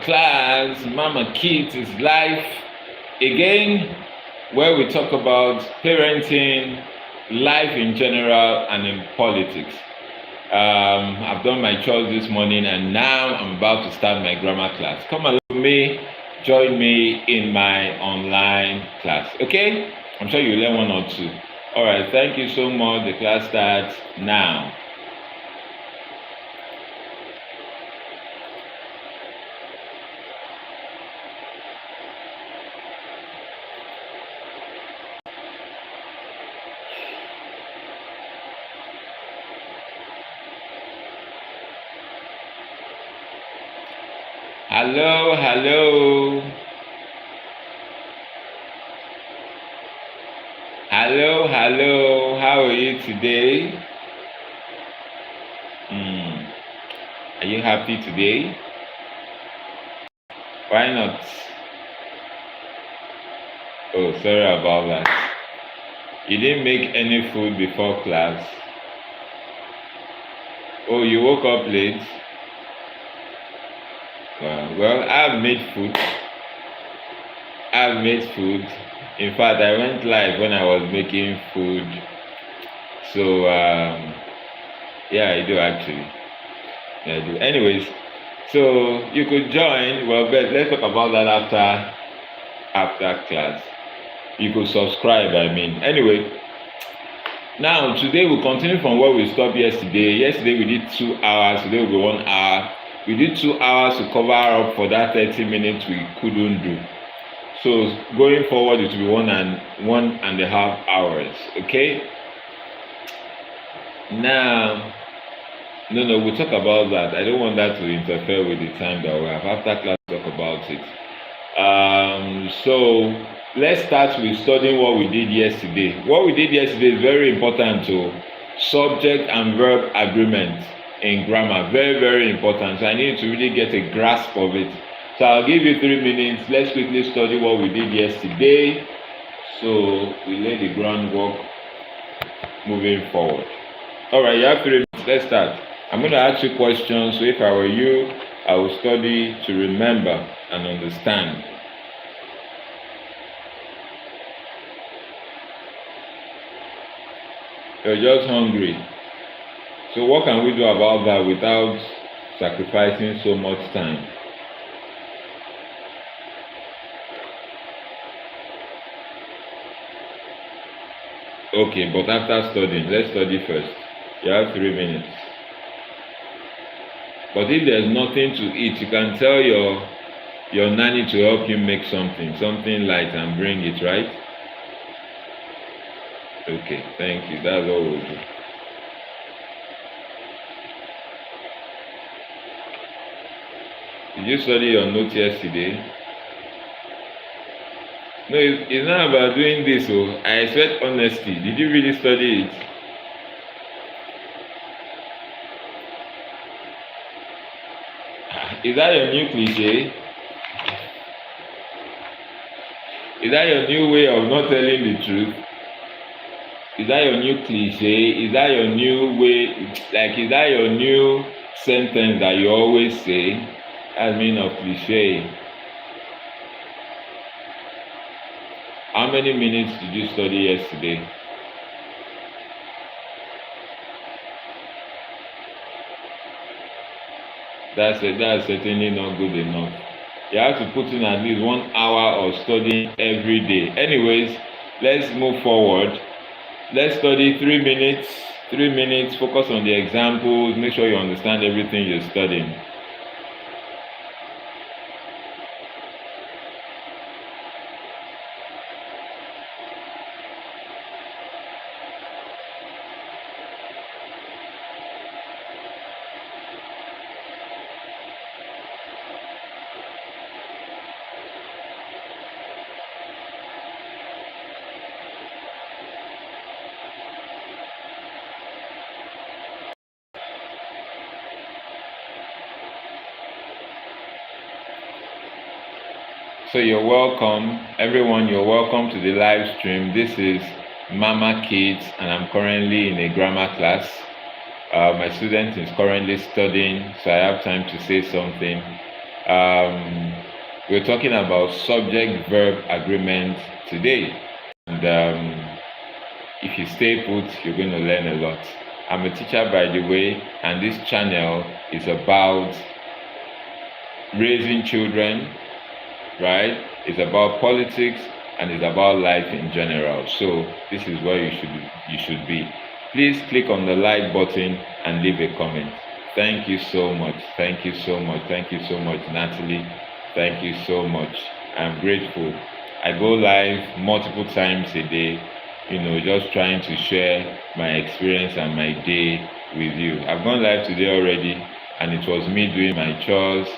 class. Mama Kids is live again, where we talk about parenting, life in general, and in politics. I've done my chores this morning, and now I'm about to start my grammar class. Come along with me, join me in my online class. Okay? I'm sure you'll learn one or two. All right, thank you so much. The class starts now. Hello, hello. Hello, hello. How are you today? Are you happy today? Why not? Oh, sorry about that. You didn't make any food before class. Oh, you woke up late? Well, I've made food. In fact, I went live when I was making food. So, yeah, I do actually. Yeah, I do. Anyways, so you could join. Well, but let's talk about that after class. You could subscribe, Anyway, now today we'll continue from where we stopped yesterday. Yesterday we did 2 hours. Today will be 1 hour. We did 2 hours to cover up for that 30 minutes we couldn't do. So going forward, it will be 1.5 hours. Okay. Now, no, we'll talk about that. I don't want that to interfere with the time that we have. After class, talk about it. So let's start with studying what we did yesterday. What we did yesterday is very important to subject and verb agreement in grammar. Very, very important. So I need to really get a grasp of it. So I'll give you 3 minutes. Let's quickly study what we did yesterday. So we lay the groundwork moving forward. All right, you have 3 minutes. Let's start. I'm going to ask you questions. So if I were you, I would study to remember and understand. You're just hungry. So what can we do about that without sacrificing so much time? Okay, but after studying, let's study first. You have 3 minutes. But if there's nothing to eat, you can tell your nanny to help you make something light and bring it, right? Okay, thank you. That's all we'll do. Did you study your notes yesterday? No, it's not about doing this. So I expect honesty. Did you really study it? Is that your new cliche? Is that your new way of not telling the truth? Is that your new cliche? Is that your new way? Is that your new sentence that you always say? That's meaning of cliche. How many minutes did you study yesterday? That's certainly not good enough. You have to put in at least 1 hour of studying every day. Anyways, let's move forward. Let's study 3 minutes. 3 minutes, focus on the examples, make sure you understand everything you're studying. So you're welcome, everyone. You're welcome to the live stream. This is Mama Kids, and I'm currently in a grammar class. My student is currently studying, so I have time to say something. We're talking about subject-verb agreement today. And if you stay put, you're going to learn a lot. I'm a teacher, by the way, and this channel is about raising children, right? It's about politics and it's about life in general. So this is where you should be. Please click on the like button and leave a comment. Thank you so much. Thank you so much. Thank you so much, Natalie. Thank you so much. I'm grateful. I go live multiple times a day, just trying to share my experience and my day with you. I've gone live today already, and it was me doing my chores,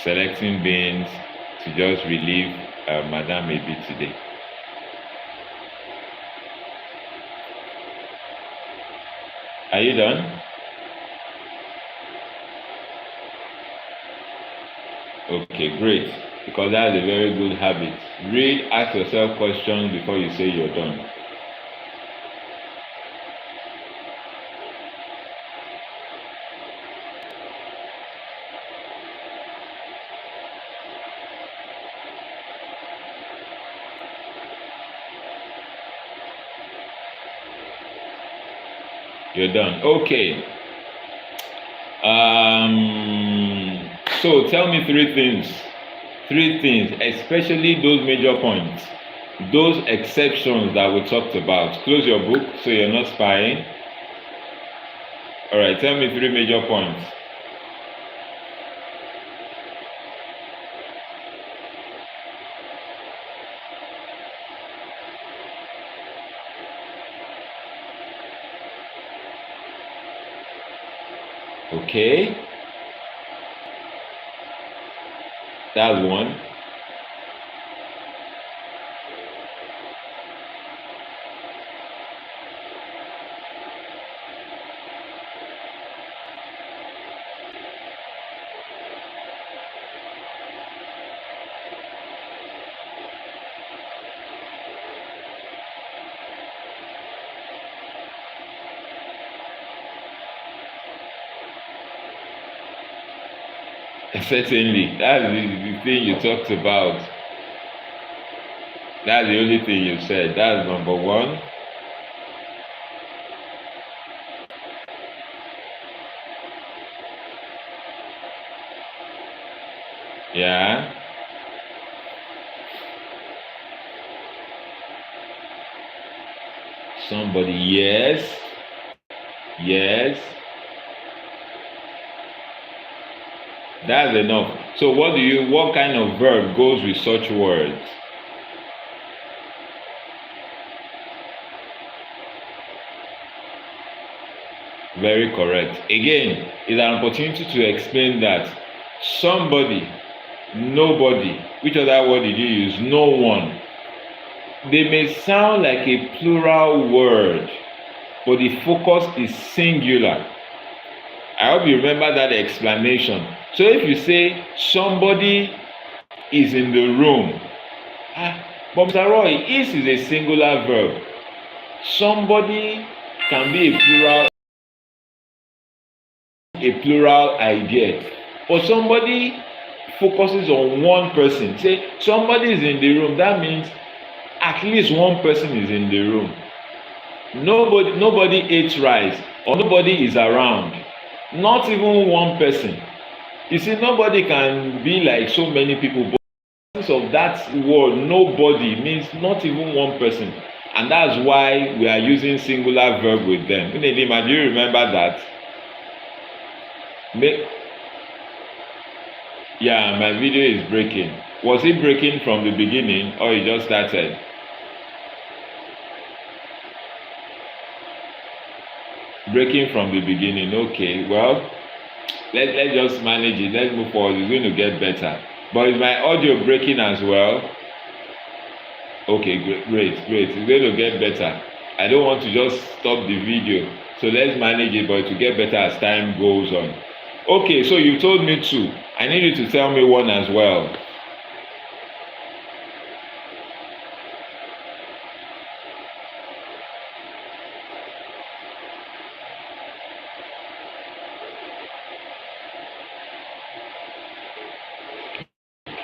selecting beans to just relieve Madam a bit today. Are you done? Okay, great. Because that's a very good habit. Read, ask yourself questions before you say you're done. You're done. Okay. So tell me three things, especially those major points, those exceptions that we talked about. Close your book so you're not spying. All right, tell me three major points. Okay, that's one. Certainly, that's the thing you talked about. That's the only thing you said. That's number one. Yeah. Somebody, yes. Yes. That's enough. So what kind of verb goes with such words? Very correct. Again, it's an opportunity to explain that somebody, nobody, which other word did you use? No one. They may sound like a plural word, but the focus is singular. I hope you remember that explanation. So if you say somebody is in the room, but Mr. Roy, is a singular verb. Somebody can be a plural idea, but somebody focuses on one person. Say somebody is in the room, that means at least one person is in the room. Nobody ate rice, or nobody is around. Not even one person. You see, nobody can be like so many people, but of that word nobody means not even one person, and that's why we are using singular verb with them. Unedima, do you remember that? Yeah, my video is breaking. Was it breaking from the beginning or it just started? Breaking from the beginning. Okay, well, let's just manage it. Let's move forward. It's going to get better. But is my audio breaking as well? Okay, great. It's going to get better. I don't want to just stop the video. So let's manage it, but to get better as time goes on. Okay, so you told me two. I need you to tell me one as well.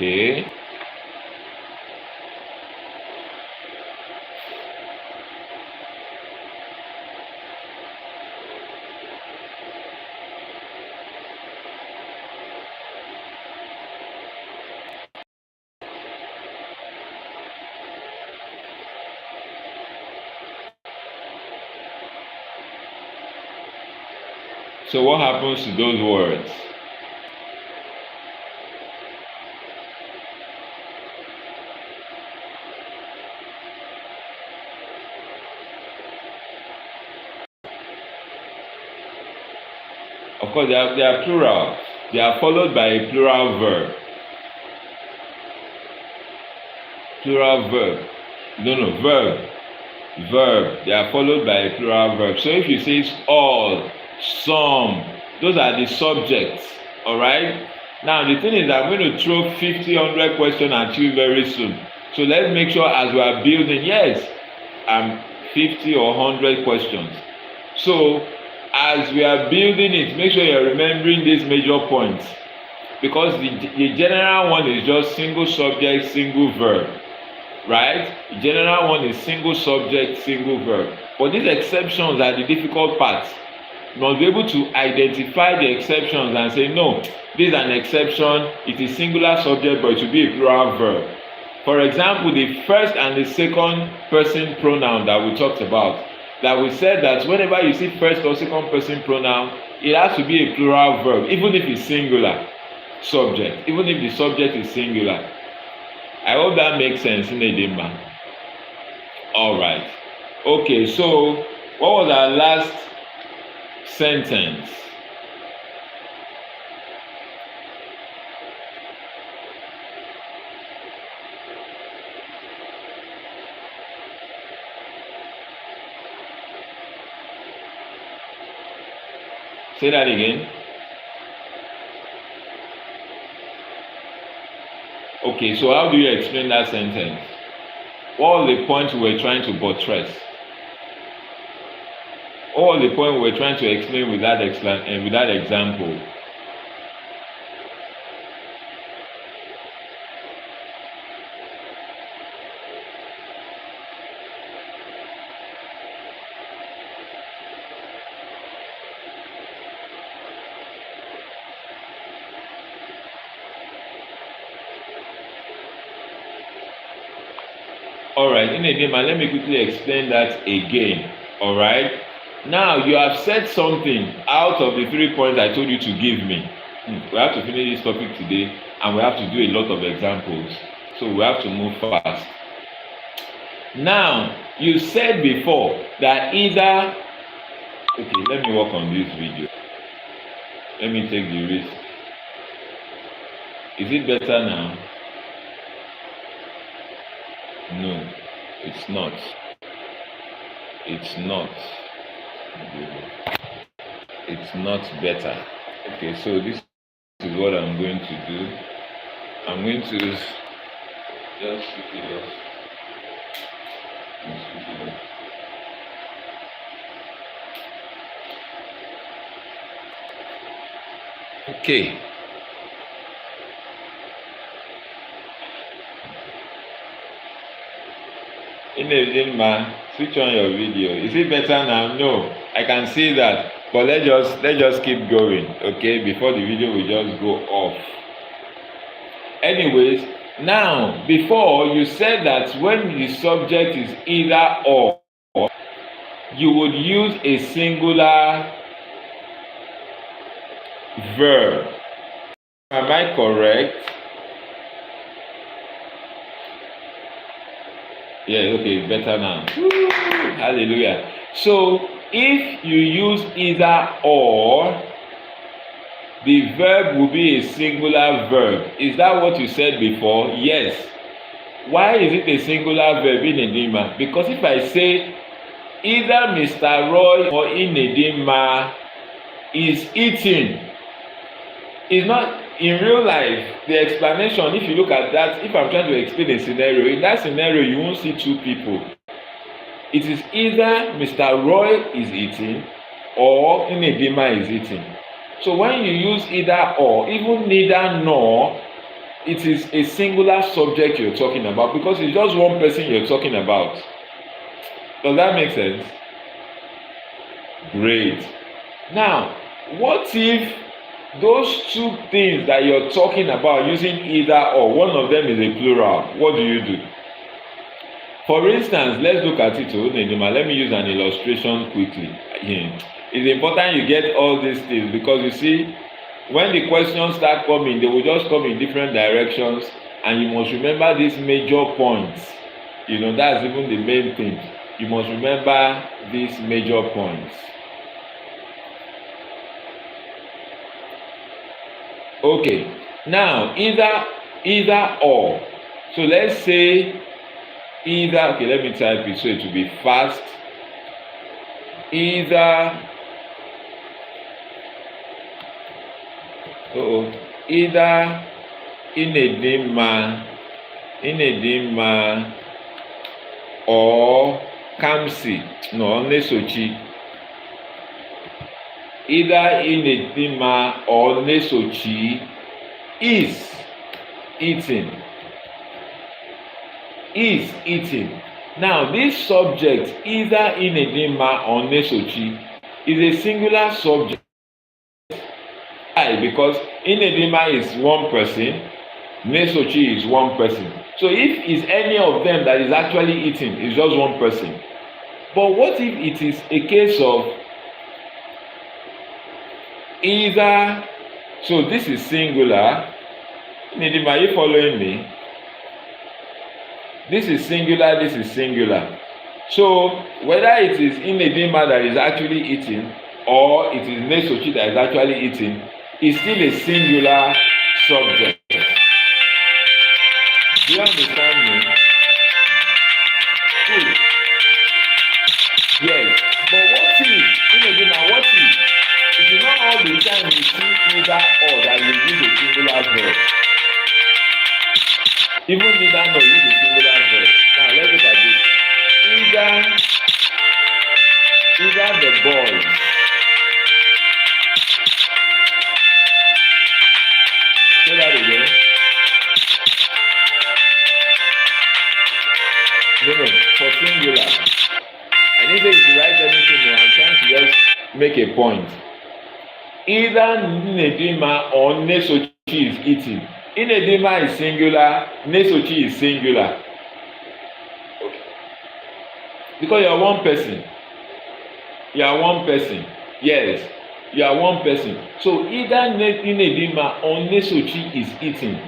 Okay. So what happens to those words? Of course, they are plural. They are followed by a plural verb. Plural verb. No, verb. Verb. They are followed by a plural verb. So if you say all, some, those are the subjects. All right? Now, the thing is that I'm going to throw 50, 100 questions at you very soon. So let's make sure as we are building, yes, 50 or 100 questions. So as we are building it, make sure you're remembering these major points. Because the general one is just single subject, single verb. Right? The general one is single subject, single verb. But these exceptions are the difficult parts. You must be able to identify the exceptions and say, no, this is an exception. It is singular subject, but it will be a plural verb. For example, the first and the second person pronoun that we talked about, that we said that whenever you see first or second person pronoun, it has to be a plural verb, even if it's singular subject, even if the subject is singular. I hope that makes sense in Edema. All right. Okay, so what was our last sentence? Say that again. Okay, so how do you explain that sentence? What was the point we were trying to buttress? What was the point we were trying to explain with that example? All right, in Edema, let me quickly explain that again. All right. Now you have said something out of the 3 points I told you to give me. We have to finish this topic today, and we have to do a lot of examples. So we have to move fast. Now you said before that either. Okay, let me work on this video. Let me take the risk. Is it better now? No, it's not. It's not. It's not better. Okay, so this is what I'm going to do. I'm going to just switch it off. Okay. Edema, switch on your video. Is it better now? No, I can see that. But let's just keep going, okay? Before the video will just go off. Anyways, now before you said that when the subject is either or, you would use a singular verb. Am I correct? Yeah, okay, better now. Woo, hallelujah. So if you use either or, the verb will be a singular verb. Is that what you said before? Yes. Why is it a singular verb in Edema? Because if I say either Mr. Roy or Edema is eating, it's not in real life. The explanation, if you look at that, if I'm trying to explain a scenario, in that scenario you won't see two people. It is either Mr. Roy is eating or Edema is eating. So when you use either or, even neither nor, it is a singular subject you're talking about, because it's just one person you're talking about. Does that make sense? Great. Now, what if those two things that you're talking about using either or, one of them is a plural? What do? For instance, let's look at it. Let me use an illustration quickly. It's important you get all these things, because you see, when the questions start coming, they will just come in different directions, and you must remember these major points. That's even the main thing. You must remember these major points. Okay, now either or. So let's say either, okay, let me type it so it will be fast. Either Inedimma or Kamsi, no, Nesochi. Either Inedimma or Nesochi is eating. Now, this subject, either Inedimma or Nesochi, is a singular subject. Why? Because Inedimma is one person, Nesochi is one person. So if it's any of them that is actually eating, it's just one person. But what if it is a case of either, so this is singular, Inedimma, are you following me? This is singular. So whether it is Inedimma that is actually eating or it is Nesochi that is actually eating, it's still a singular subject. Do you understand me? Good. Yes. But what if, Inedimma, it is not all the time you see either or that you use a singular verb. Even neither nor use a singular verb. Now let's look at this. Either the boys. Say that again. No, for singular. I need you to write anything. I'm trying to just make a point. Either Inedimma or Nesochi is eating. Inedimma is singular, Nesochi is singular. Okay. Because you are one person. Yes, you are one person. So either Inedimma or Nesochi is eating.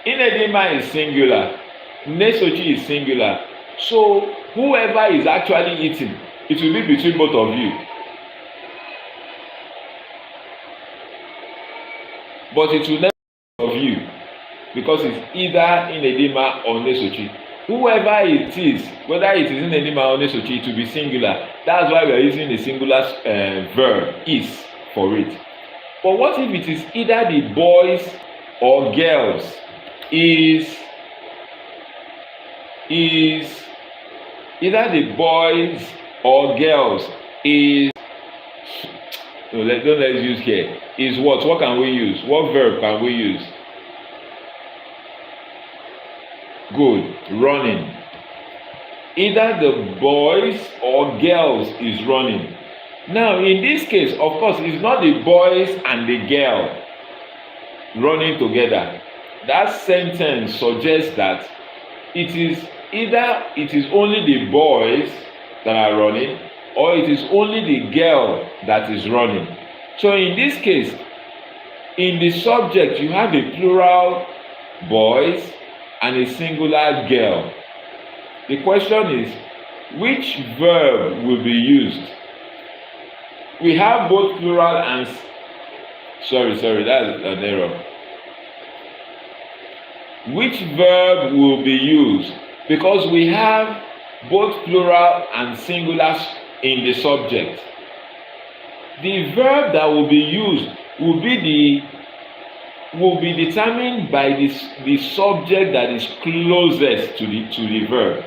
Inedimma is singular, Nesochi is singular. So whoever is actually eating, it will be between both of you. But it will never be of you, because it's either Inedimma or Nesochi. Whoever it is, whether it is Inedimma or Nesochi, it will be singular. That's why we are using the singular verb is for it. But what if it is either the boys or girls? Is either the boys or girls is, no, let's use here. Is what? What can we use? What verb can we use? Good. Running. Either the boys or girls is running. Now, in this case, of course, it's not the boys and the girl running together. That sentence suggests that it is either it is only the boys that are running, or it is only the girl that is running. So in this case, in the subject, you have a plural boys and a singular girl. The question is, which verb will be used? We have both plural and sorry, that's an error. Which verb will be used? Because we have both plural and singular in the subject. The verb that will be used will be determined by the subject that is closest to the verb.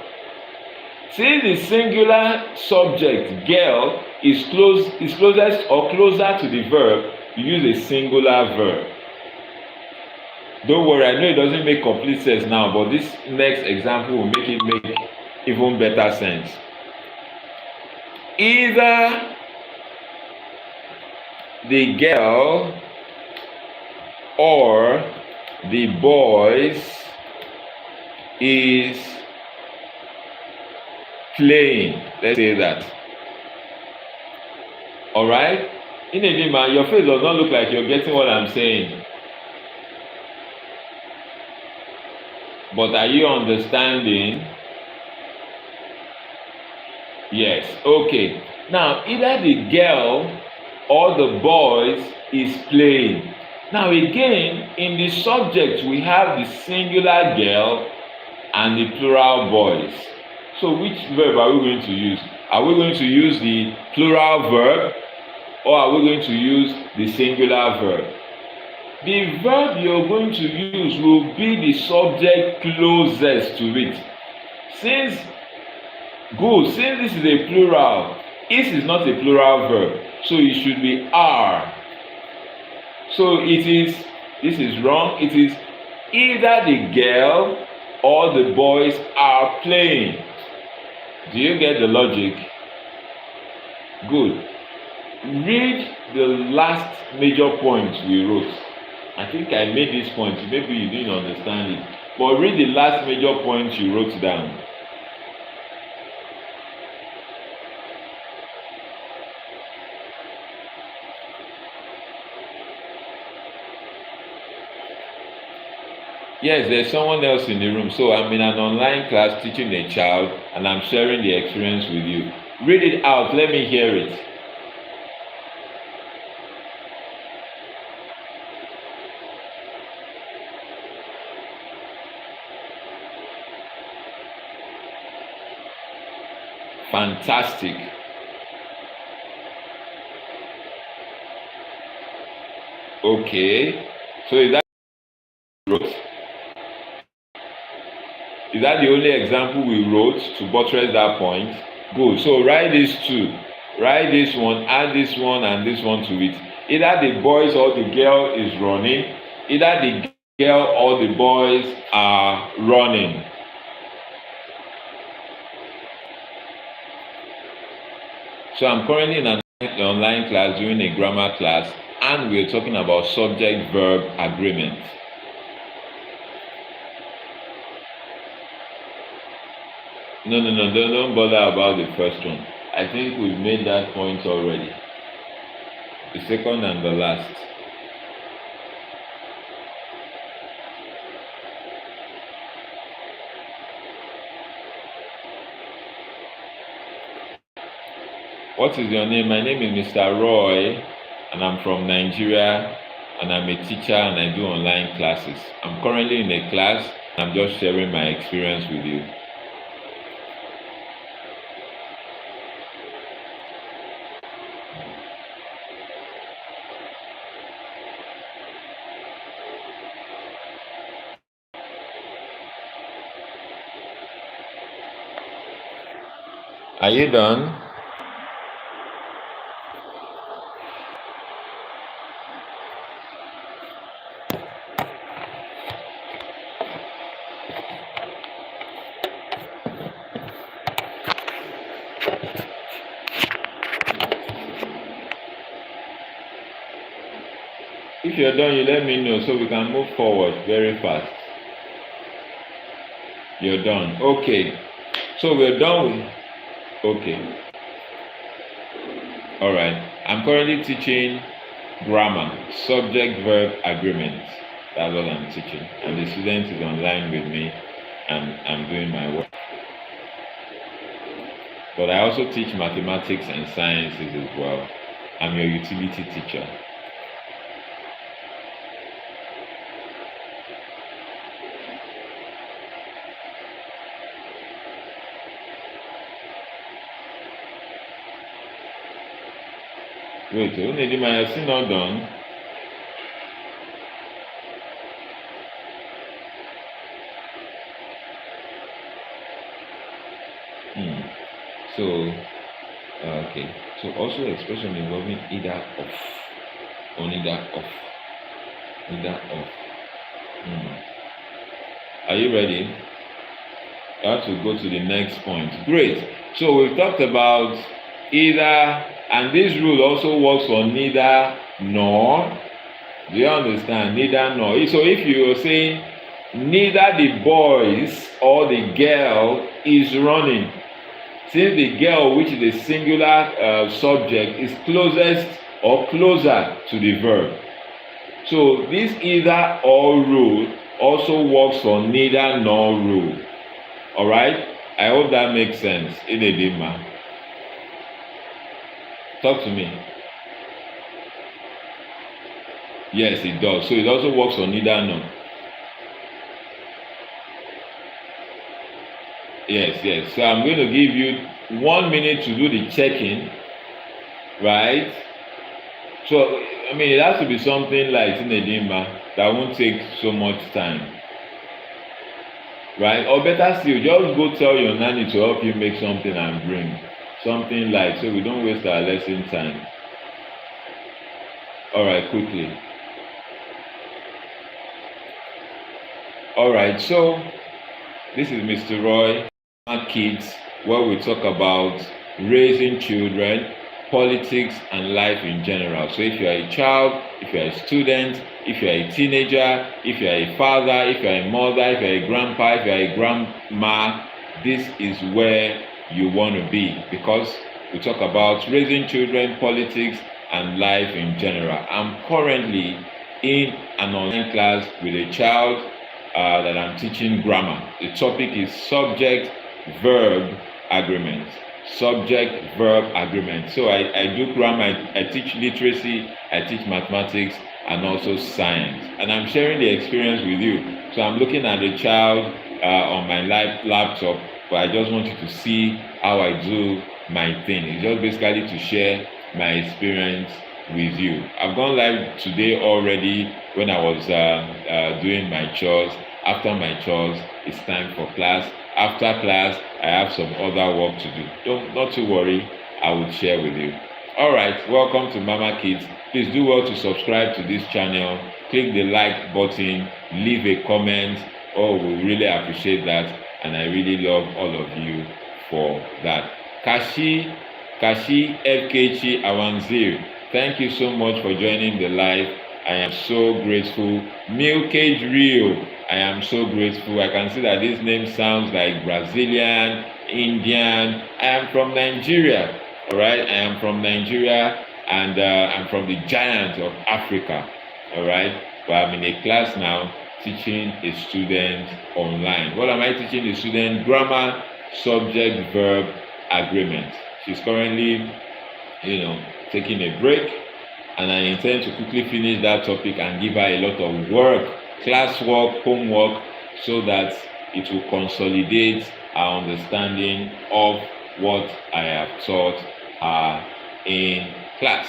Since the singular subject girl is closest or closer to the verb, you use a singular verb. Don't worry, I know it doesn't make complete sense now, but this next example will make it make even better sense. Either the girl or the boys is playing. Let's say that. All right? Inedima, your face does not look like you're getting what I'm saying. But are you understanding? Yes. Okay. Now, either the girl or the boys is playing. Now, again, in the subject, we have the singular girl and the plural boys. So, which verb are we going to use? Are we going to use the plural verb or are we going to use the singular verb? The verb you're going to use will be the subject closest to it. Since this is a plural, is not a plural verb, so it should be are. So this is wrong. It is either the girl or the boys are playing. Do you get the logic? Good. Read the last major point we wrote. I think I made this point. Maybe you didn't understand it. But read the last major point you wrote down. Yes, there's someone else in the room. So I'm in an online class teaching a child and I'm sharing the experience with you. Read it out. Let me hear it. Fantastic. Okay. So is that the only example we wrote to buttress that point? Good. So write these two. Write this one, add this one and this one to it. Either the boys or the girl is running. Either the girl or the boys are running. So I'm currently in an online class doing a grammar class and we're talking about subject-verb agreement. No, don't bother about the first one. I think we've made that point already. The second and the last. What is your name? My name is Mr. Roy and I'm from Nigeria and I'm a teacher and I do online classes. I'm currently in a class. I'm just sharing my experience with you. Are you done? If you're done, you let me know so we can move forward very fast. You're done. Okay. So we're done with... Okay. All right. I'm currently teaching grammar, subject-verb agreement. That's what I'm teaching. And the student is online with me and I'm doing my work. But I also teach mathematics and sciences as well. I'm your utility teacher. Wait, Unedima, you're still not done? So, okay. So also expression involving either of, or neither of, neither of. Hmm. Are you ready? You have to go to the next point. Great. So we've talked about either, and this rule also works for neither nor. Do you understand? Neither nor. So if you are saying neither the boys or the girl is running, since the girl, which is a singular subject, is closest or closer to the verb. So this either or rule also works for neither nor rule. All right? I hope that makes sense. Idedima. Talk to me. Yes, it does. So it also works for neither nor. Yes. So I'm going to give you 1 minute to do the checking, right? So, I mean, it has to be something like Idedima that won't take so much time, right? Or better still, just go tell your nanny to help you make something and bring something light so we don't waste our lesson time. All right, quickly. All right, so this is Mr. Roy, Kids, where we talk about raising children, politics, and life in general. So if you are a child, if you are a student, if you are a teenager, if you are a father, if you are a mother, if you are a grandpa, if you are a grandma, this is where you want to be, because we talk about raising children, politics, and life in general. I'm currently in an online class with a child that I'm teaching grammar. The topic is subject-verb agreement. Subject-verb agreement. So I do grammar, I teach literacy, I teach mathematics, and also science. And I'm sharing the experience with you. So I'm looking at the child on my laptop, but I just want you to see how I do my thing. It's just basically to share my experience with you. I've gone live today already when I was doing my chores. After my chores, it's time for class. After class, I have some other work to do. Not to worry, I will share with you. All right, welcome to Mama Kids. Please do well to subscribe to this channel. Click the like button, leave a comment. Oh, we really appreciate that, and I really love all of you for that. Kashi FKC Awanzir, thank you so much for joining the live. I am so grateful. Milkage Real, I am so grateful. I can see that this name sounds like Brazilian, Indian. I am from Nigeria, all right? I am from Nigeria, and I'm from the giant of Africa, all right? But I'm in a class now teaching a student online. What am I teaching the student? Grammar, subject, verb, agreement. She's currently, taking a break, and I intend to quickly finish that topic and give her a lot of work, classwork, homework, so that it will consolidate our understanding of what I have taught her in class.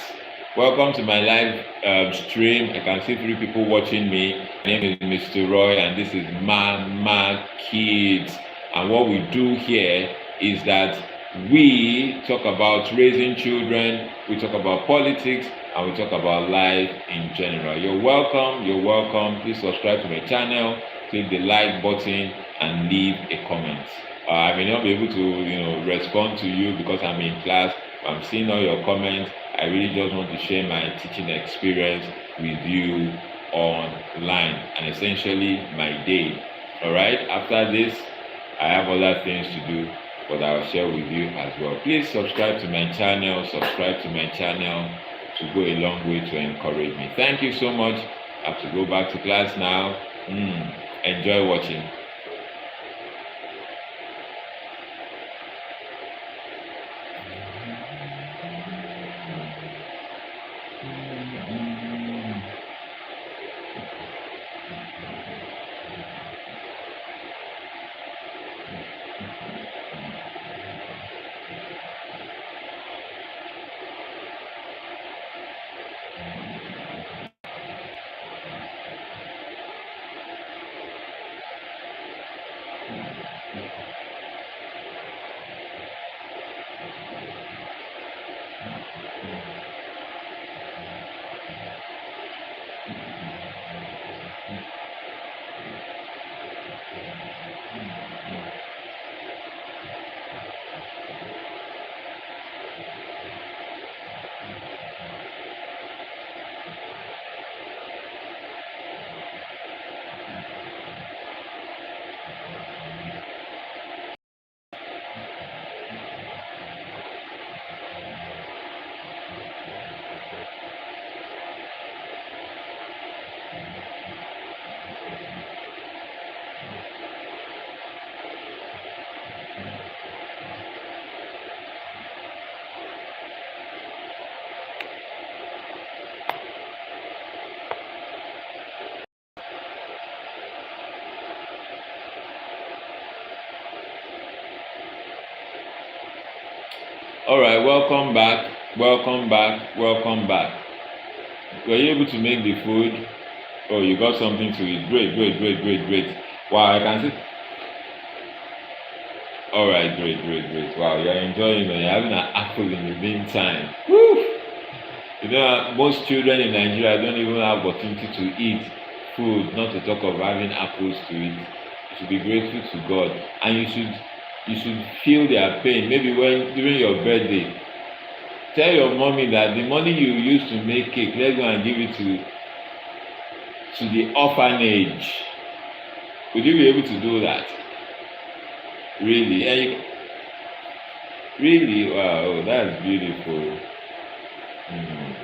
Welcome to my live stream. I can see 3 people watching me. My name is Mr. Roy, and this is Mama Kids. And what we do here is that we talk about raising children, we talk about politics, and we talk about life in general. You're welcome. Please subscribe to my channel, click the like button, and leave a comment. I may not be able to, respond to you because I'm in class. I'm seeing all your comments. I really just want to share my teaching experience with you online, and essentially my day. All right. After this, I have other things to do, but I'll share with you as well. Please subscribe to my channel. To go a long way to encourage me. Thank you so much. I have to go back to class now. Enjoy watching. All right, welcome back. Welcome back. Welcome back. Were you able to make the food? Oh, you got something to eat. Great, great, great, great, great. Wow, I can see. All right, great, great, great. Wow, you're enjoying it. You're having an apple in the meantime. Woo! You know, most children in Nigeria don't even have opportunity to eat food, not to talk of having apples to eat. You should be grateful to God, and you should feel their pain. Maybe when during your birthday, tell your mommy that the money you use to make cake, let's go and give it to the orphanage. Would you be able to do that? Really? Really? Wow, that's beautiful. Mhm.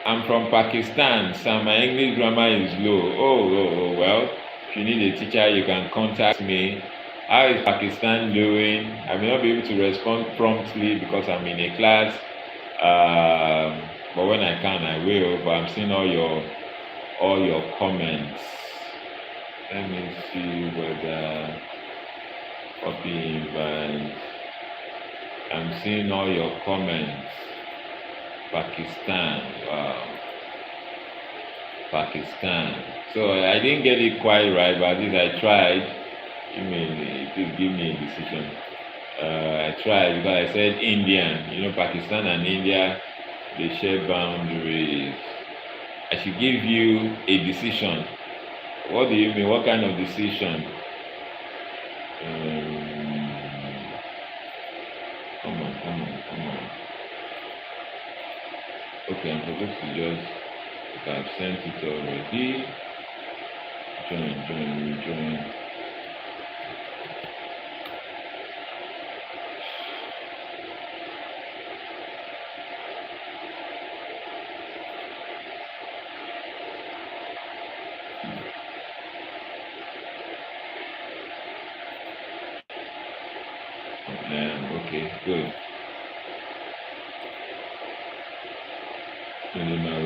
I'm from Pakistan, so my English grammar is low. Oh, well, if you need a teacher, you can contact me. How is Pakistan doing? I may not be able to respond promptly because I'm in a class, but when I can, I will. But I'm seeing all your comments. Let me see whether copy invite. I'm seeing all your comments. Pakistan. Wow. Pakistan. So I didn't get it quite right, but at least I tried. Please give me a decision. I tried because I said Indian. You know, Pakistan and India, they share boundaries. I should give you a decision. What do you mean? What kind of decision? Um, come on, come on, come on. Okay, I'm supposed to just. Okay, I've sent it already. Join. Okay, good. And then now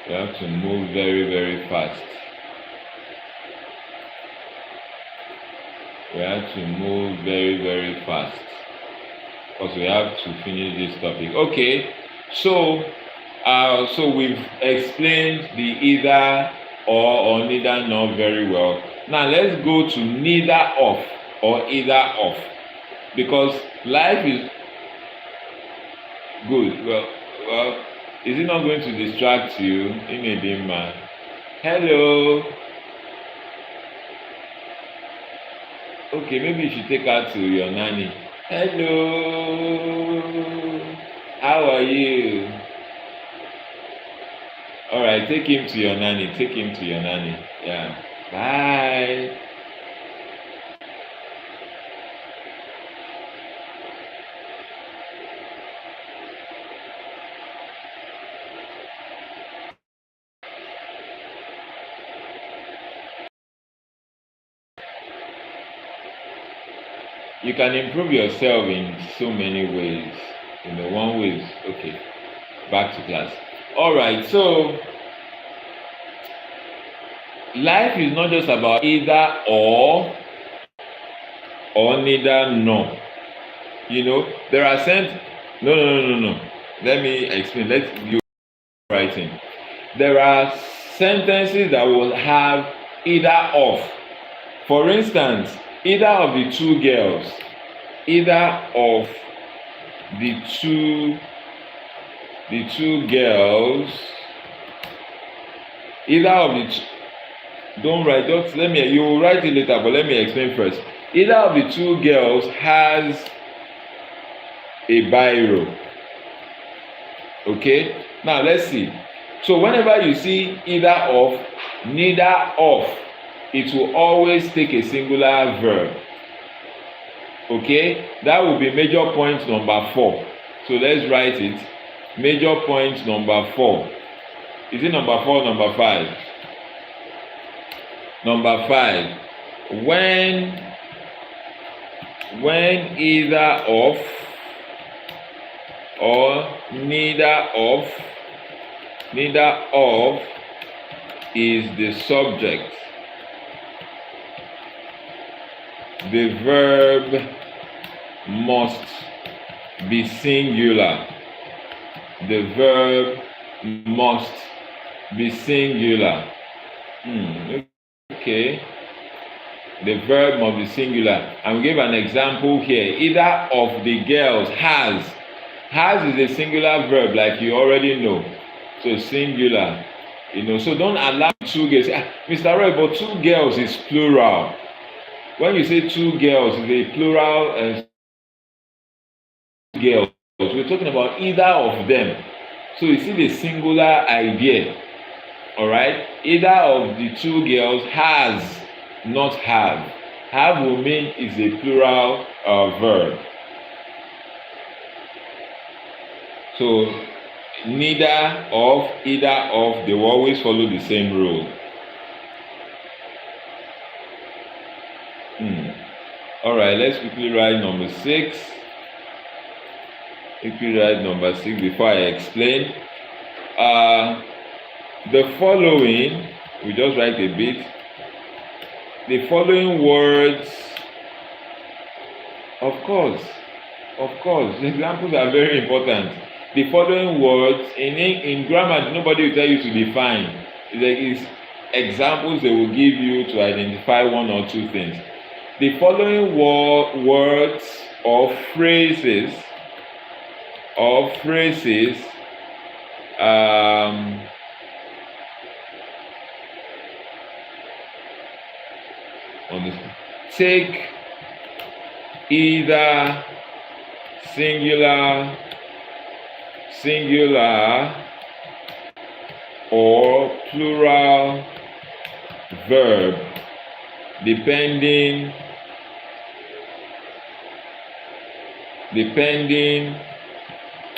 we have to move very, very fast. We have to move very, very fast because we have to finish this topic. Okay, so we've explained the either or neither nor very well. Now let's go to neither of or either of, because life is good. Well, is it not going to distract you? Inedima. Hello. Okay, maybe you should take her to your nanny. Hello. How are you? All right, take him to your nanny. Take him to your nanny. Yeah. Bye. You can improve yourself in so many ways. One way is okay. Back to class. All right, so life is not just about either or neither nor. There are no. Let me explain. Let's do writing. There are sentences that will have either of. For instance, either of the two girls, either of the two girls, either of the two, don't write, just let me, you will write it later, but let me explain first. Either of the two girls has a biro. Okay, now let's see. So whenever you see either of, neither of, it will always take a singular verb. Okay, that will be major point number 4. So let's write it. Major point number 4. Is it number 4 or number 5? Number 5. When either of or neither of is the subject. The verb must be singular. The verb must be singular. Okay. The verb must be singular. And we give an example here. Either of the girls has. Has is a singular verb, like you already know. So singular. So don't allow two girls. Mr. Roy, but two girls is plural. When you say two girls, it's a plural girls. We're talking about either of them. So you see the singular idea. Alright? Either of the two girls has, not have. Have will mean is a plural verb. So neither of, either of, they will always follow the same rule. Alright, let's quickly write number 6. Quickly write number 6 before I explain. The following, we just write a bit. The following words, of course, the examples are very important. The following words, in grammar, nobody will tell you to define. It's examples they will give you to identify one or two things. The following words or phrases, take either singular or plural verb depending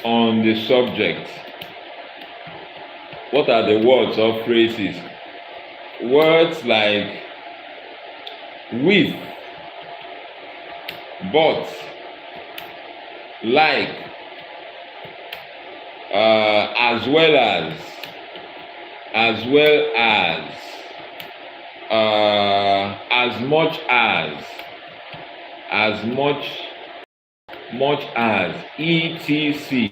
on the subject. What are the words or phrases? Words like with, but, like, as well as much as, etc.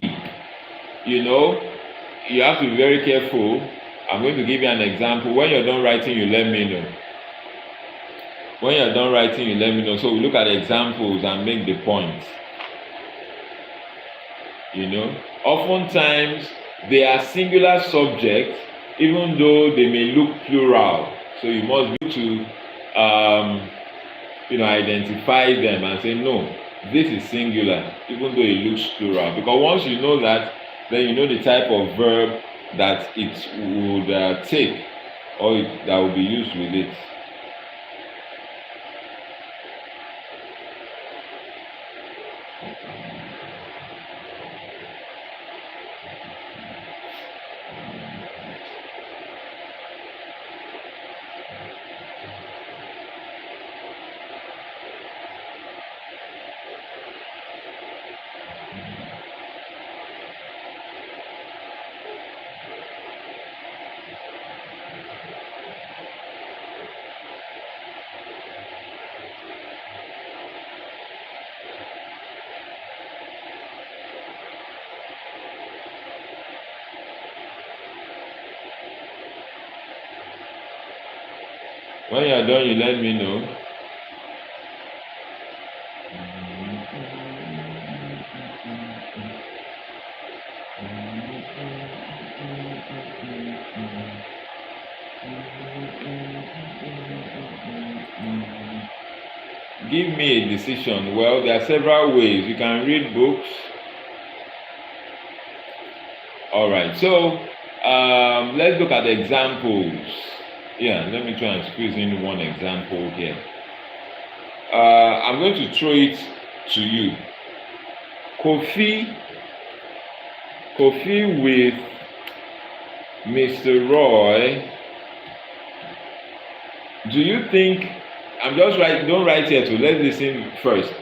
You have to be very careful. I'm going to give you an example. When you're done writing, you let me know. So we look at examples and make the points. Oftentimes they are singular subjects, even though they may look plural. So you must be to identify them and say, no, this is singular, even though it looks plural. Because once you know that, then you know the type of verb that it would take, or that will be used with it. When you are done, you let me know. Give me a decision. Well, there are several ways. You can read books. All right. So let's look at examples. Yeah, let me try and squeeze in one example here. I'm going to throw it to you. Kofi with Mr. Roy. Do you think, don't write here, so let's listen first.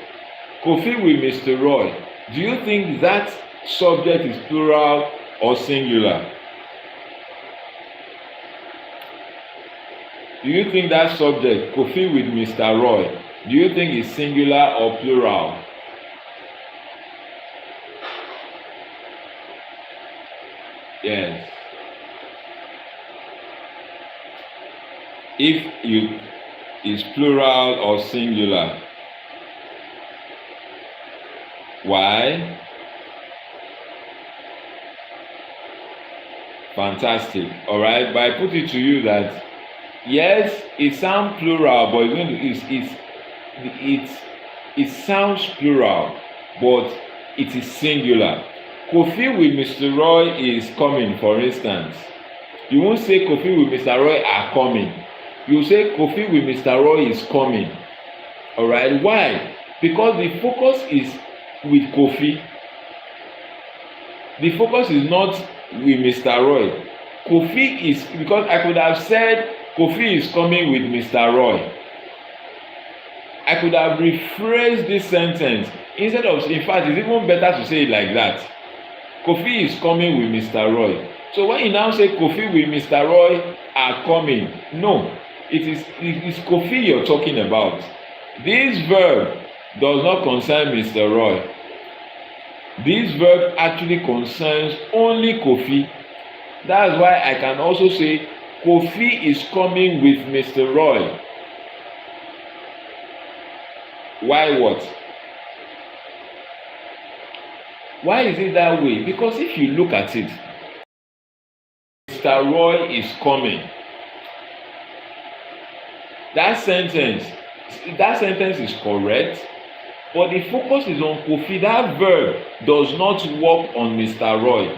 Kofi with Mr. Roy. Do you think that subject is plural or singular? Do you think that subject, Kofi with Mr. Roy, Do you think it's singular or plural? Yes. If you is plural or singular. Why? Fantastic. All right, but I put it to you that yes, it sounds plural, but it sounds plural, but it is singular. Kofi with Mr. Roy is coming, for instance. You won't say Kofi with Mr. Roy are coming. You say Kofi with Mr. Roy is coming. All right, why? Because the focus is with Kofi. The focus is not with Mr. Roy. Kofi is, because I could have said Kofi is coming with Mr. Roy. I could have rephrased this sentence instead of, in fact, it's even better to say it like that. Kofi is coming with Mr. Roy. So when you now say Kofi with Mr. Roy are coming, no, it is Kofi you're talking about. This verb does not concern Mr. Roy. This verb actually concerns only Kofi. That's why I can also say Kofi is coming with Mr. Roy. Why what? Why is it that way? Because if you look at it, Mr. Roy is coming. That sentence is correct, but the focus is on Kofi. That verb does not work on Mr. Roy.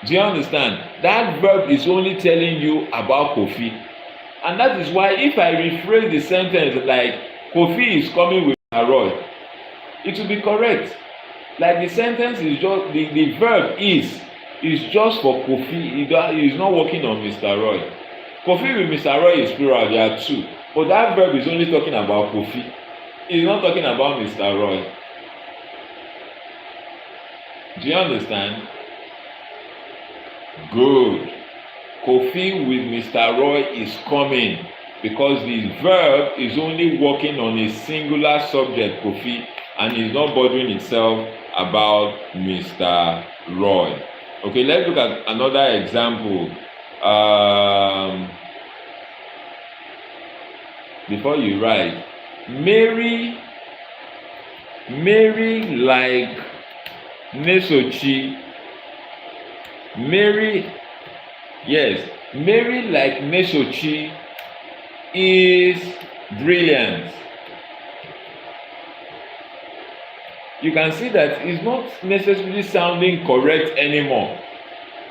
Do you understand? That verb is only telling you about Kofi. And that is why if I rephrase the sentence like Kofi is coming with Mr. Roy, it will be correct. Like the sentence is just, the verb is just for Kofi. It is not working on Mr. Roy. Kofi with Mr. Roy is plural, there are two. But that verb is only talking about Kofi. It's not talking about Mr. Roy. Do you understand? Good. Kofi with Mr. Roy is coming because the verb is only working on a singular subject, Kofi, and is not bothering itself about Mr. Roy. Okay, let's look at another example. Before you write, Mary like Nesochi. Mary like Nesochi is brilliant. You can see that it's not necessarily sounding correct anymore.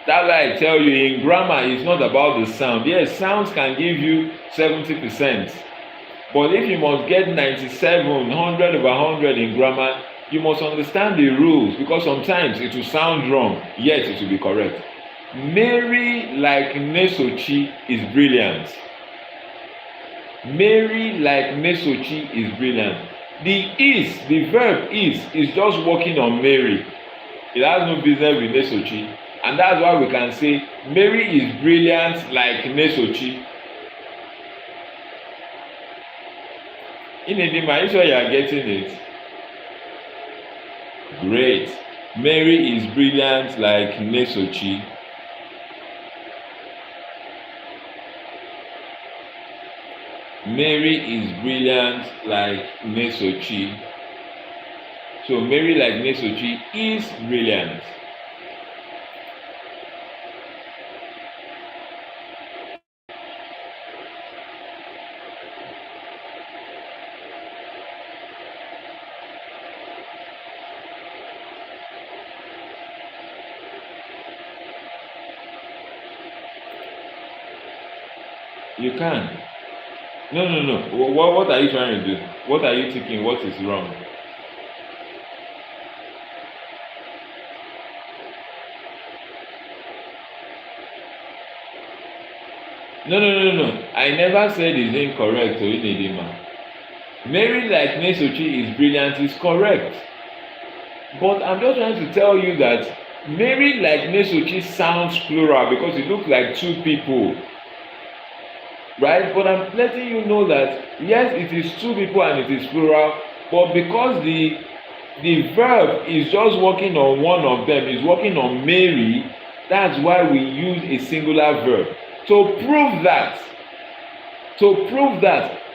That's why I tell you, in grammar, it's not about the sound. Yes, sounds can give you 70%. But if you must get 97, 100 over 100 in grammar, you must understand the rules, because sometimes it will sound wrong, yet it will be correct. Mary like Nesochi is brilliant. Mary like Nesochi is brilliant. The verb is just working on Mary. It has no business with Nesochi. And that's why we can say Mary is brilliant like Nesochi. In Edima, are you sure you are getting it? Great. Mary is brilliant like Nesochi. Mary is brilliant like Nesochi. So Mary like Nesochi is brilliant. You can. No. What are you trying to do? What are you thinking? What is wrong? No. I never said it's incorrect, Inedima. Mary like Nesochi is brilliant is correct. But I'm just trying to tell you that Mary like Nesochi sounds plural because it looks like two people. right? But I'm letting you know that yes, it is two people and it is plural, but because the verb is just working on one of them, is working on Mary, that's why we use a singular verb. To prove that,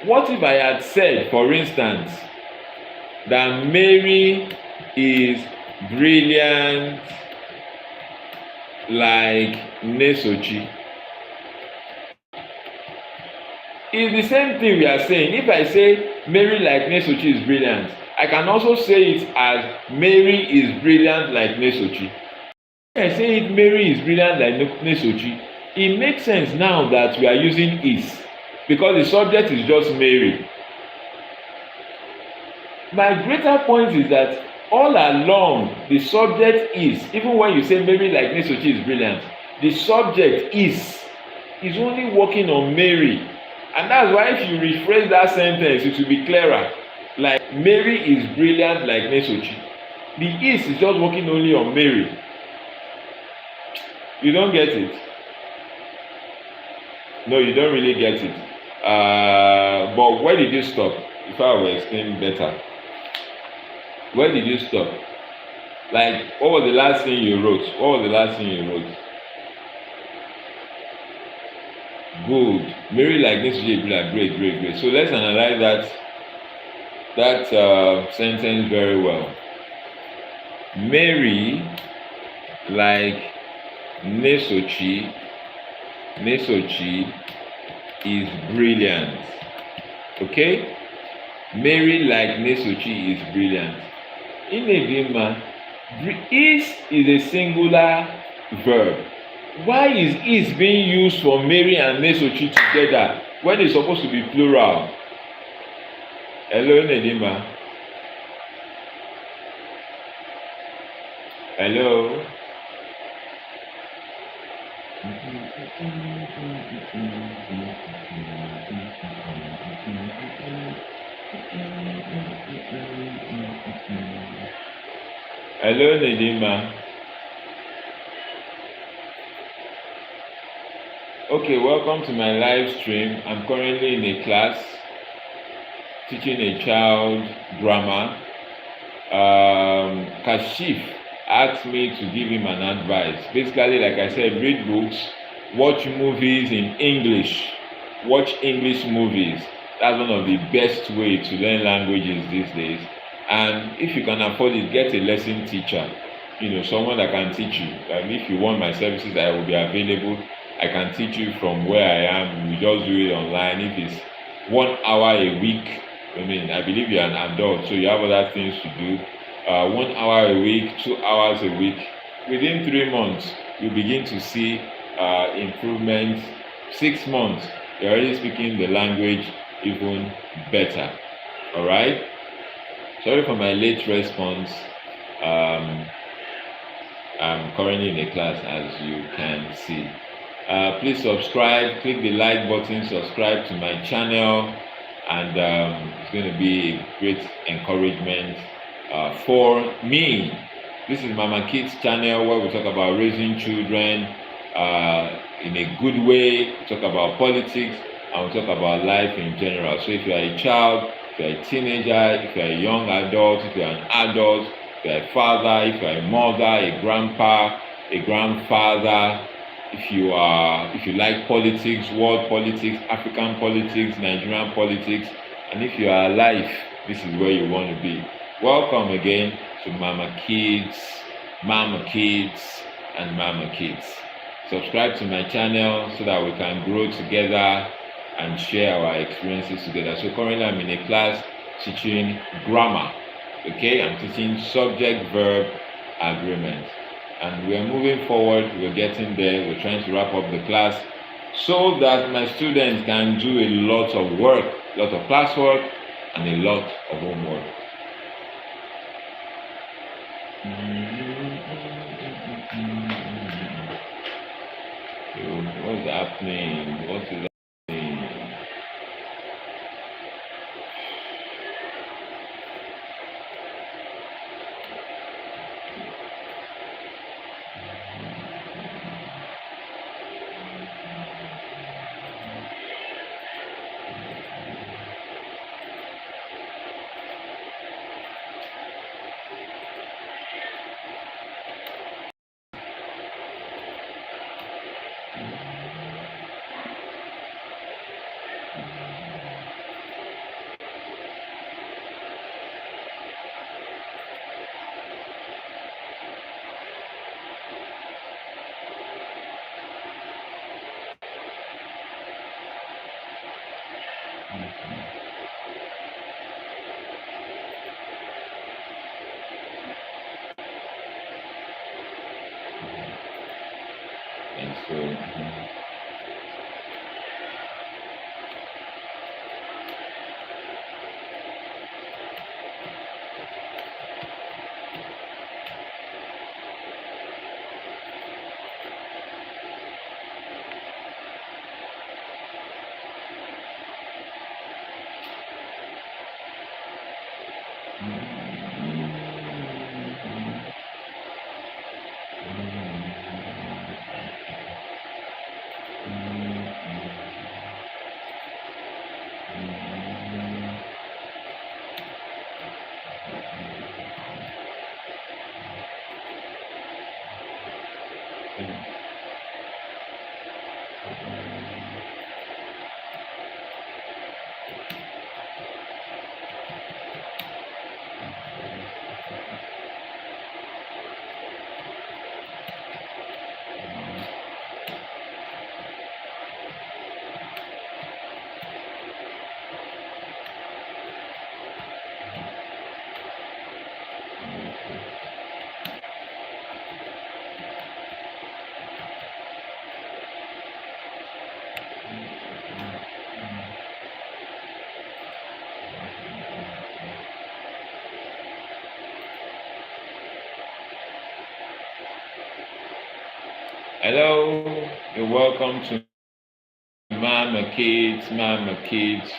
what if I had said, for instance, that Mary is brilliant like Nesochi? It's the same thing we are saying. If I say Mary like Nesochi is brilliant, I can also say it as Mary is brilliant like Nesochi. If I say it Mary is brilliant like Nesochi, it makes sense now that we are using is, because the subject is just Mary. My greater point is that all along the subject is, even when you say Mary like Nesochi is brilliant, the subject is only working on Mary. And that's why if you rephrase that sentence, it will be clearer. Like Mary is brilliant like Nesochi. The is just working only on Mary. You don't get it? No, you don't really get it. But where did you stop? If I were explaining better. Where did you stop? Like, what was the last thing you wrote? Good. Mary like Nesochi is brilliant. Great. So let's analyze that sentence very well. Mary like Nesochi is brilliant. Okay? Mary like Nesochi is brilliant. Inedima, is a singular verb. Why is being used for Mary and Nesochi together when it's supposed to be plural? Hello, Inedima. Hello. Hello, Nedima. Okay, welcome to my live stream. I'm currently in a class teaching a child grammar. Kashif asked me to give him an advice. Basically, like I said, read books, watch movies in English, watch English movies. That's one of the best ways to learn languages these days. And if you can afford it, get a lesson teacher. Someone that can teach you. And if you want my services, I will be available. I can teach you from where I am. We just do it online. If it's 1 hour a week, I believe you're an adult, so you have other things to do. 1 hour a week, 2 hours a week. Within 3 months, you begin to see improvements. 6 months, you're already speaking the language even better. All right? Sorry for my late response. I'm currently in a class, as you can see. Please subscribe, click the like button, subscribe to my channel, and it's going to be a great encouragement for me. This is Mama Kids channel, where we talk about raising children in a good way. We talk about politics, and we talk about life in general. So if you are a child, if you are a teenager, if you are a young adult, if you are an adult, if you are a father, if you are a mother, a grandpa, a grandfather, if you like politics, world politics, African politics, Nigerian politics, and if you are alive, this is where you want to be. Welcome again to Mama Kids, and Mama Kids. Subscribe to my channel so that we can grow together and share our experiences together. So currently I'm in a class teaching grammar. Okay, I'm teaching subject-verb agreement. And we are moving forward, we're getting there, we're trying to wrap up the class so that my students can do a lot of work, a lot of classwork, and a lot of homework. What's happening? What is happening? And so, hello, you're welcome to Mama Kids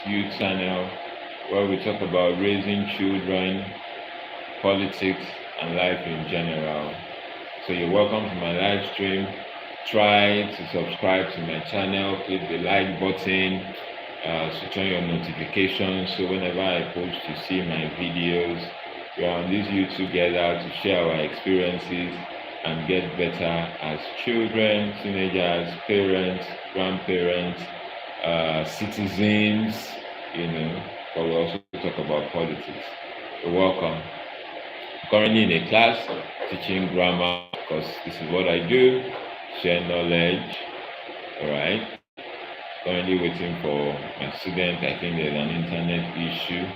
youth channel, where we talk about raising children, politics, and life in general. So you're welcome to my live stream. Try to subscribe to my channel, click the like button, switch on your notifications so whenever I post you see my videos. We are on this YouTube together to share our experiences and get better as children, teenagers, parents, grandparents, citizens, but we also talk about politics. You're welcome. Currently in a class teaching grammar because this is what I do, share knowledge. All right. Currently waiting for my student. I think there's an internet issue.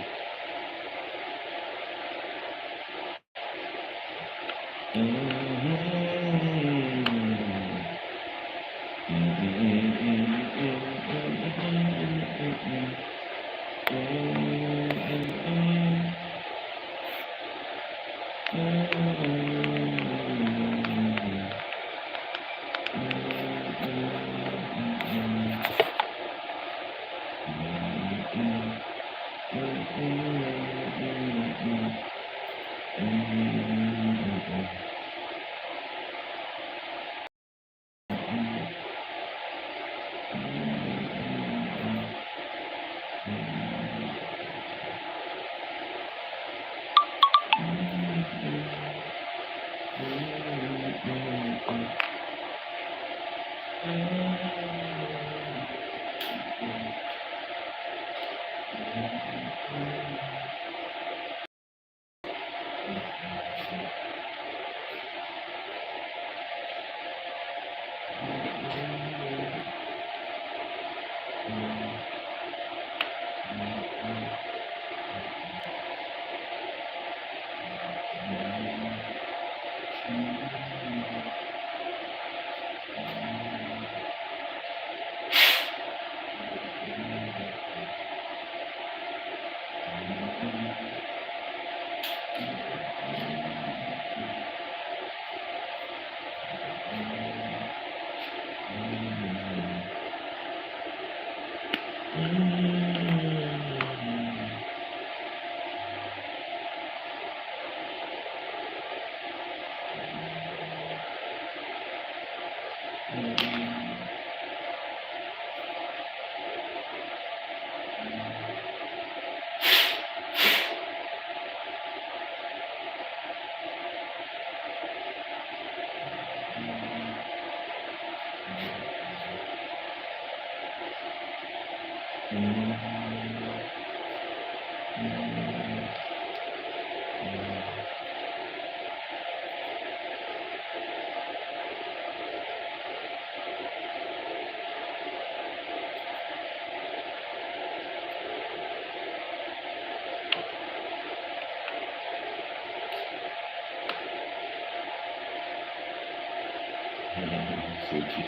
Sochi.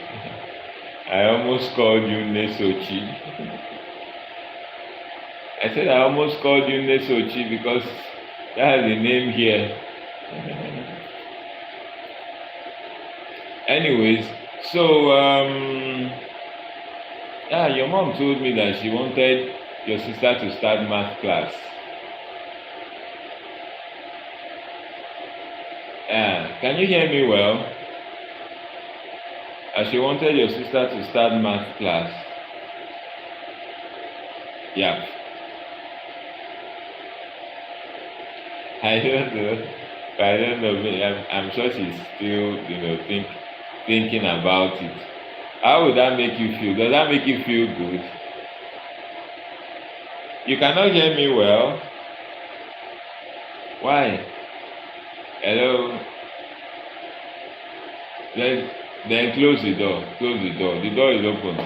I almost called you Nesochi. I said I almost called you Nesochi because that's the name here. Anyways, so your mom told me that she wanted your sister to start math class. Can you hear me well? She wanted your sister to start math class. Yeah. I don't know. I'm sure she's still, thinking about it. How would that make you feel? Does that make you feel good? You cannot hear me well? Why? Hello? Then close the door. Close the door. The door is open.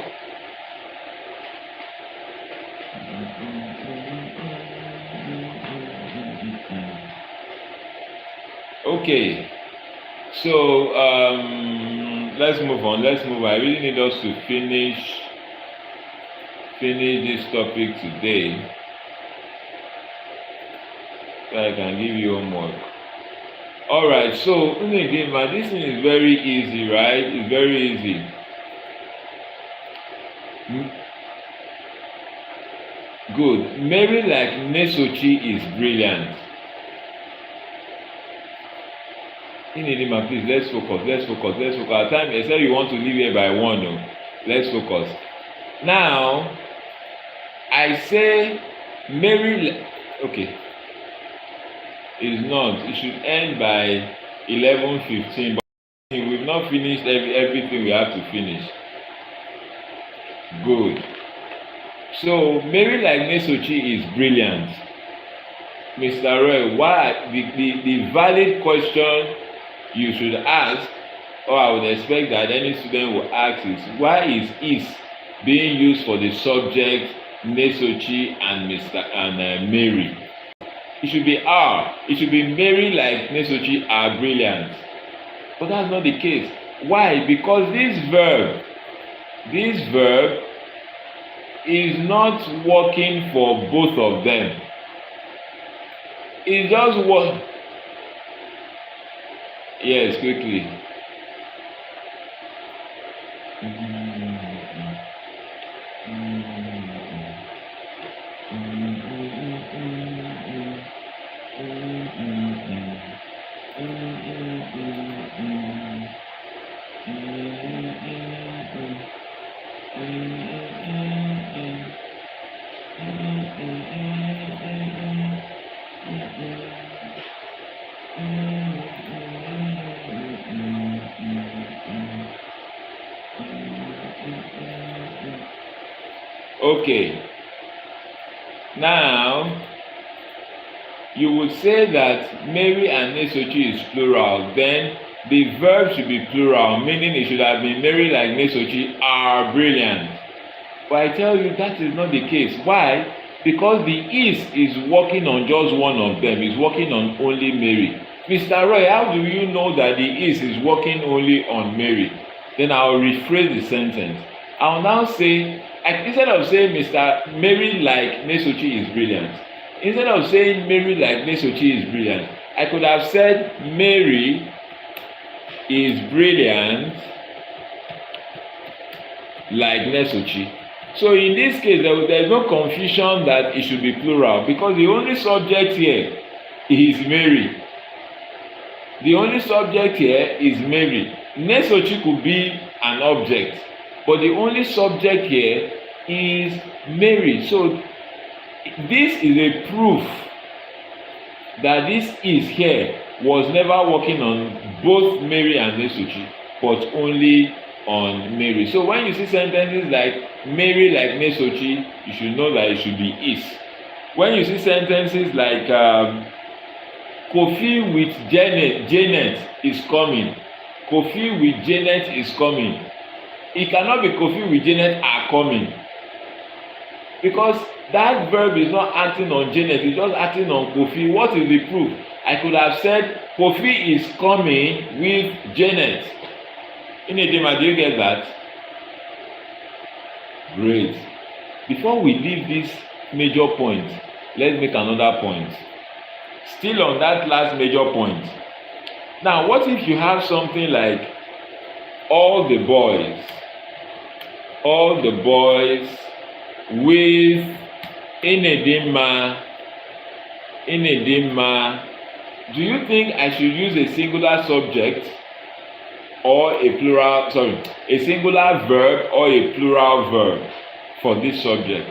Okay. So let's move on. I really need us to finish this topic today so I can give you homework. Alright, so again, this thing is very easy, right? It's very easy. Good. Mary like Nesochi is brilliant. Inedima, please, let's focus. Our time, I said you want to leave here by 1. No? Let's focus. Now, I say Mary, okay. It's not. It should end by 11:15. But we've not finished everything we have to finish. Good. So Mary like Nesochi is brilliant. Mr. Roy, why the valid question you should ask, or I would expect that any student will ask, is why is being used for the subject Nesochi and Mary? It should be are. It should be Mary like Nesochi are brilliant. But that's not the case. Why? Because this verb is not working for both of them. It just work. Yes, quickly. Okay. Now, you would say that Mary and Nesochi is plural. Then the verb should be plural, meaning it should have been Mary like Nesochi are brilliant. But I tell you that is not the case. Why? Because the is working on just one of them. It's working on only Mary. Mr. Roy, how do you know that the is working only on Mary? Then I'll rephrase the sentence. I'll now say, instead of saying Mary like Nesochi is brilliant, instead of saying Mary like Nesochi is brilliant, I could have said Mary is brilliant like Nesochi. So in this case, there is no confusion that it should be plural, because the only subject here is Mary. The only subject here is Mary. Nesochi could be an object, but the only subject here is Mary. So this is a proof that this is here was never working on both Mary and Nesochi, but only on Mary. So when you see sentences like Mary like Nesochi, you should know that it should be is. When you see sentences like Kofi with Janet is coming, Kofi with Janet is coming, it cannot be Kofi with Janet are coming, because that verb is not acting on Janet, it's just acting on Kofi. What is the proof? I could have said Kofi is coming with Janet. Inedima, do you get that? Great. Before we leave this major point, let's make another point. Still on that last major point. Now, what if you have something like all the boys with Inedima, do you think I should use a singular subject or a singular verb or a plural verb for this subject?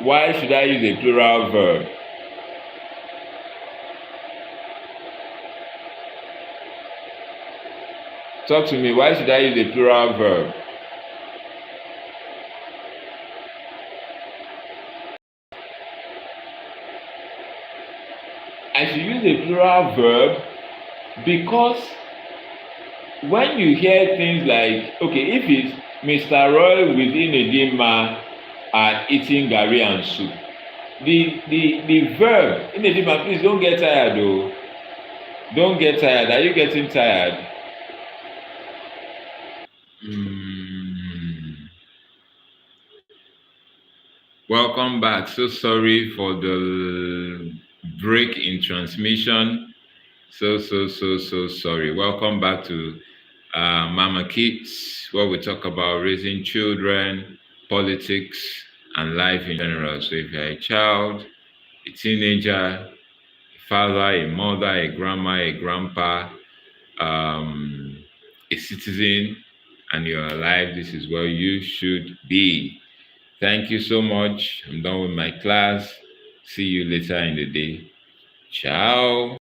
Why should I use a plural verb? Talk to me. Why should I use a plural verb? I should use a plural verb because when you hear things like, okay, if it's Mr. Roy with Inedima are eating garri and soup, the verb, Inedima, please don't get tired though. Don't get tired. Are you getting tired? Welcome back. So sorry for the break in transmission. So sorry. Welcome back to Mama Kids, where we talk about raising children, politics, and life in general. So if you're a child, a teenager, a father, a mother, a grandma, a grandpa, a citizen, and you're alive, this is where you should be. Thank you so much. I'm done with my class. See you later in the day. Ciao.